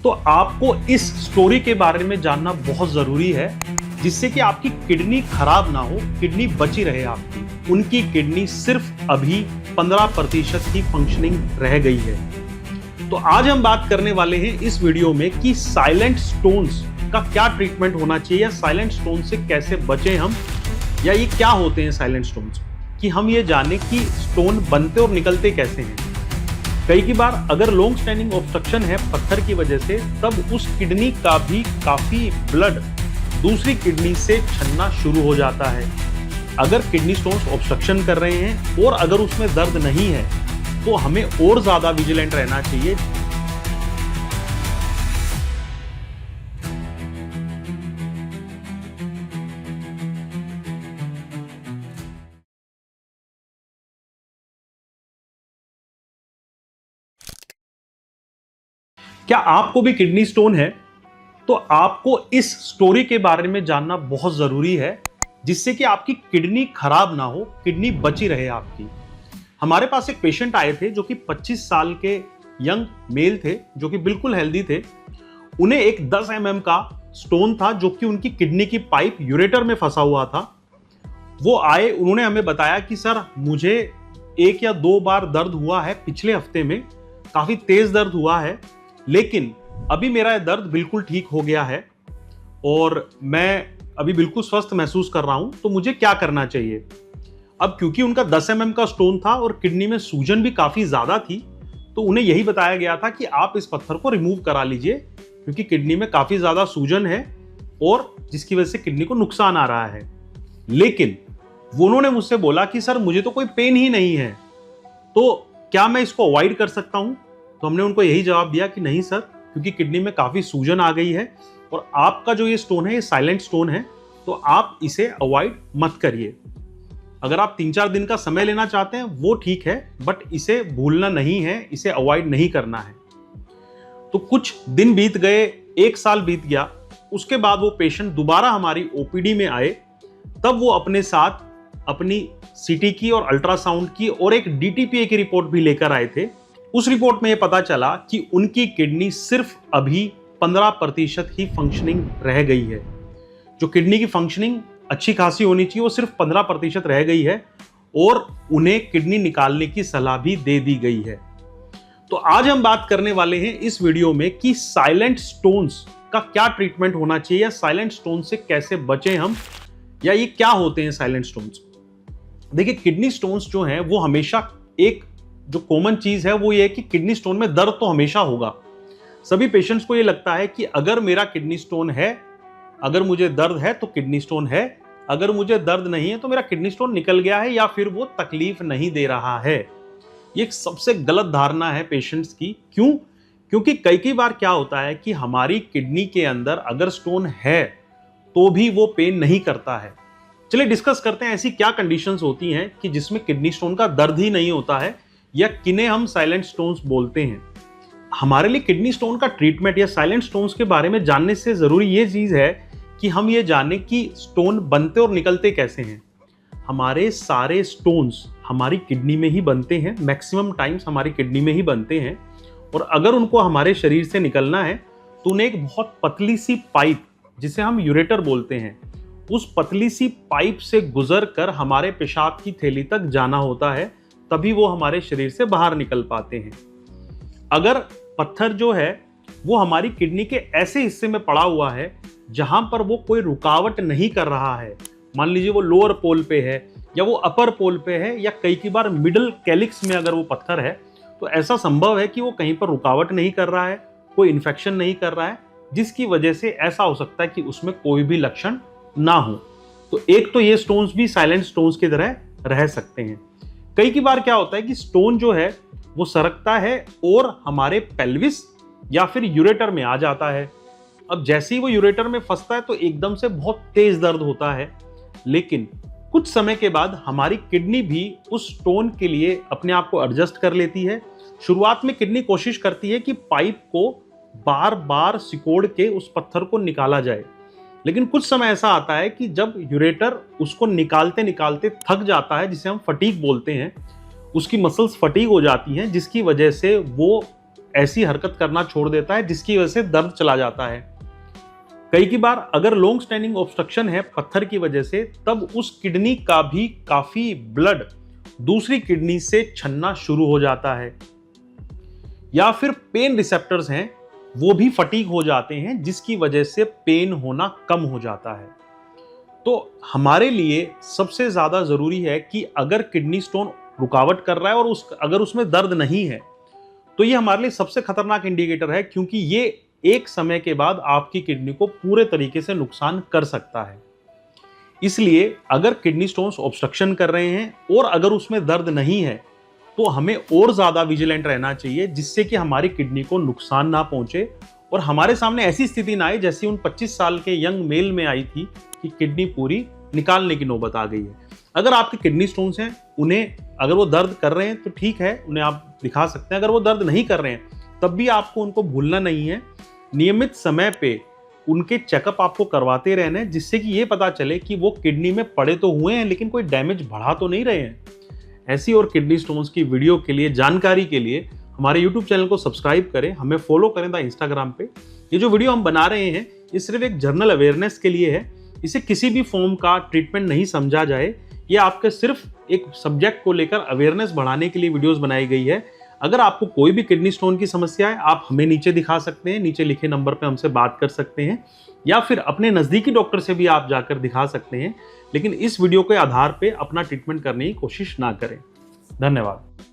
तो आपको इस स्टोरी के बारे में जानना बहुत जरूरी है, जिससे कि आपकी किडनी खराब ना हो, किडनी बची रहे आपकी। उनकी किडनी सिर्फ अभी 15% ही फंक्शनिंग रह गई है। तो आज हम बात करने वाले हैं इस वीडियो में कि साइलेंट स्टोन्स का क्या ट्रीटमेंट होना चाहिए, या साइलेंट स्टोन से कैसे बचें हम, या ये क्या होते हैं साइलेंट स्टोन्स, कि हम ये जाने कि स्टोन बनते और निकलते कैसे हैं। कई की बार अगर लॉन्ग स्टैंडिंग ऑब्स्ट्रक्शन है पत्थर की वजह से, तब उस किडनी का भी काफी ब्लड दूसरी किडनी से छन्ना शुरू हो जाता है। अगर किडनी स्टोन्स ऑब्स्ट्रक्शन कर रहे हैं और अगर उसमें दर्द नहीं है, तो हमें और ज्यादा विजिलेंट रहना चाहिए। क्या आपको भी किडनी स्टोन है? तो आपको इस स्टोरी के बारे में जानना बहुत जरूरी है, जिससे कि आपकी किडनी खराब ना हो, किडनी बची रहे आपकी। हमारे पास एक पेशेंट आए थे जो कि 25 साल के यंग मेल थे, जो कि बिल्कुल हेल्दी थे। उन्हें एक 10 mm का स्टोन था जो कि उनकी किडनी की पाइप यूरेटर में फंसा हुआ था। वो आए, उन्होंने हमें बताया कि सर मुझे 1 या 2 बार दर्द हुआ है पिछले हफ्ते में, काफी तेज दर्द हुआ है, लेकिन अभी मेरा दर्द बिल्कुल ठीक हो गया है और मैं अभी बिल्कुल स्वस्थ महसूस कर रहा हूं, तो मुझे क्या करना चाहिए। अब क्योंकि उनका 10 mm का स्टोन था और किडनी में सूजन भी काफी ज्यादा थी, तो उन्हें यही बताया गया था कि आप इस पत्थर को रिमूव करा लीजिए, क्योंकि किडनी में काफी ज्यादा सूजन है और जिसकी वजह से किडनी को नुकसान आ रहा है। लेकिन उन्होंने मुझसे बोला कि सर मुझे तो कोई पेन ही नहीं है, तो क्या मैं इसको अवॉइड कर सकता हूं? तो हमने उनको यही जवाब दिया कि नहीं सर, क्योंकि किडनी में काफी सूजन आ गई है और आपका जो ये स्टोन है ये साइलेंट स्टोन है, तो आप इसे अवॉइड मत करिए। अगर आप 3-4 दिन का समय लेना चाहते हैं वो ठीक है, बट इसे भूलना नहीं है, इसे अवॉइड नहीं करना है। तो कुछ दिन बीत गए, 1 साल बीत गया। उसके बाद वो पेशेंट दोबारा हमारी ओपीडी में आए। तब वो अपने साथ अपनी सीटी की और अल्ट्रासाउंड की और एक डीटीपीए की रिपोर्ट भी लेकर आए थे। उस रिपोर्ट में ये पता चला कि उनकी किडनी सिर्फ अभी 15% ही फंक्शनिंग रह गई है। जो किडनी की फंक्शनिंग अच्छी खासी होनी चाहिए वो सिर्फ 15% रह गई है और उन्हें किडनी निकालने की सलाह भी दे दी गई है। तो आज हम बात करने वाले हैं इस वीडियो में कि साइलेंट स्टोन्स का क्या ट्रीटमेंट होना चाहिए, या साइलेंट स्टोन से कैसे बचें हम, या ये क्या होते हैं साइलेंट स्टोन्स। देखिए, किडनी स्टोन्स जो हैं वो हमेशा एक जो कॉमन चीज है वो ये है कि किडनी स्टोन में दर्द तो हमेशा होगा। सभी पेशेंट्स को ये लगता है कि अगर मेरा किडनी स्टोन है, अगर मुझे दर्द है तो किडनी स्टोन है, अगर मुझे दर्द नहीं है तो मेरा किडनी स्टोन निकल गया है या फिर वो तकलीफ नहीं दे रहा है। ये एक सबसे गलत धारणा है पेशेंट्स की। क्यों? क्योंकि कई बार क्या होता है कि हमारी किडनी के अंदर अगर स्टोन है तो भी वो पेन नहीं करता है। चलिए डिस्कस करते हैं ऐसी क्या कंडीशंस होती हैं कि जिसमें किडनी स्टोन का दर्द ही नहीं होता है, या किन्हें हम साइलेंट स्टोन्स बोलते हैं। हमारे लिए किडनी स्टोन का ट्रीटमेंट या साइलेंट स्टोन्स के बारे में जानने से जरूरी ये चीज है कि हम ये जाने कि स्टोन बनते और निकलते कैसे हैं। हमारे सारे स्टोन्स हमारी किडनी में ही बनते हैं, मैक्सिमम टाइम्स हमारी किडनी में ही बनते हैं, और अगर उनको हमारे शरीर से निकलना है तो उन्हें एक बहुत पतली सी पाइप, जिसे हम यूरेटर बोलते हैं, उस पतली सी पाइप से गुजर कर हमारे पेशाब की थैली तक जाना होता है, तभी वो हमारे शरीर से बाहर निकल पाते हैं। अगर पत्थर जो है वो हमारी किडनी के ऐसे हिस्से में पड़ा हुआ है जहां पर वो कोई रुकावट नहीं कर रहा है, मान लीजिए वो लोअर पोल पे है या वो अपर पोल पे है, या कई की बार मिडिल कैलिक्स में अगर वो पत्थर है, तो ऐसा संभव है कि वो कहीं पर रुकावट नहीं कर रहा है, कोई इन्फेक्शन नहीं कर रहा है, जिसकी वजह से ऐसा हो सकता है कि उसमें कोई भी लक्षण ना हो। तो एक तो ये स्टोन्स भी साइलेंट स्टोन्स की तरह रह सकते हैं। कई की बार क्या होता है कि स्टोन जो है वो सरकता है और हमारे पेल्विस या फिर यूरेटर में आ जाता है। अब जैसे ही वो यूरेटर में फंसता है तो एकदम से बहुत तेज दर्द होता है, लेकिन कुछ समय के बाद हमारी किडनी भी उस स्टोन के लिए अपने आप को एडजस्ट कर लेती है। शुरुआत में किडनी कोशिश करती है कि पाइप को बार बार सिकोड़ के उस पत्थर को निकाला जाए, लेकिन कुछ समय ऐसा आता है कि जब यूरेटर उसको निकालते निकालते थक जाता है, जिसे हम फटीग बोलते हैं, उसकी मसल्स फटीग हो जाती हैं, जिसकी वजह से वो ऐसी हरकत करना छोड़ देता है जिसकी वजह से दर्द चला जाता है। कई बार अगर लॉन्ग स्टैंडिंग ऑब्स्ट्रक्शन है पत्थर की वजह से, तब उस किडनी का भी काफी ब्लड दूसरी किडनी से छन्ना शुरू हो जाता है। या फिर पेन रिसेप्टर्स हैं वो भी फटीग हो जाते हैं जिसकी वजह से पेन होना कम हो जाता है। तो हमारे लिए सबसे ज्यादा जरूरी है कि अगर किडनी स्टोन रुकावट कर रहा है और अगर उसमें दर्द नहीं है तो ये हमारे लिए सबसे खतरनाक इंडिकेटर है, क्योंकि ये एक समय के बाद आपकी किडनी को पूरे तरीके से नुकसान कर सकता है। इसलिए अगर किडनी स्टोन्स ऑब्स्ट्रक्शन कर रहे हैं और अगर उसमें दर्द नहीं है तो हमें और ज्यादा विजिलेंट रहना चाहिए, जिससे कि हमारी किडनी को नुकसान ना पहुंचे और हमारे सामने ऐसी स्थिति ना आए जैसी उन 25 साल के यंग मेल में आई थी कि किडनी पूरी निकालने की नौबत आ गई है। अगर आपके किडनी स्टोन्स हैं, उन्हें अगर वो दर्द कर रहे हैं तो ठीक है, उन्हें आप दिखा सकते हैं। अगर वो दर्द नहीं कर रहे हैं तब भी आपको उनको भूलना नहीं है। नियमित समय पे उनके चेकअप आपको करवाते रहना है, जिससे कि ये पता चले कि वो किडनी में पड़े तो हुए हैं लेकिन कोई डैमेज बढ़ा तो नहीं रहे हैं। ऐसी और किडनी स्टोन्स की वीडियो के लिए, जानकारी के लिए हमारे YouTube चैनल को सब्सक्राइब करें, हमें फॉलो करें द इंस्टाग्राम पे। ये जो वीडियो हम बना रहे हैं ये सिर्फ एक जनरल अवेयरनेस के लिए है, इसे किसी भी फॉर्म का ट्रीटमेंट नहीं समझा जाए। ये आपके सिर्फ एक सब्जेक्ट को लेकर अवेयरनेस बढ़ाने के लिए वीडियोस बनाई गई है। अगर आपको कोई भी किडनी स्टोन की समस्या है, आप हमें नीचे दिखा सकते हैं, नीचे लिखे नंबर पे हमसे बात कर सकते हैं, या फिर अपने नज़दीकी डॉक्टर से भी आप जाकर दिखा सकते हैं। लेकिन इस वीडियो के आधार पे अपना ट्रीटमेंट करने की कोशिश ना करें। धन्यवाद।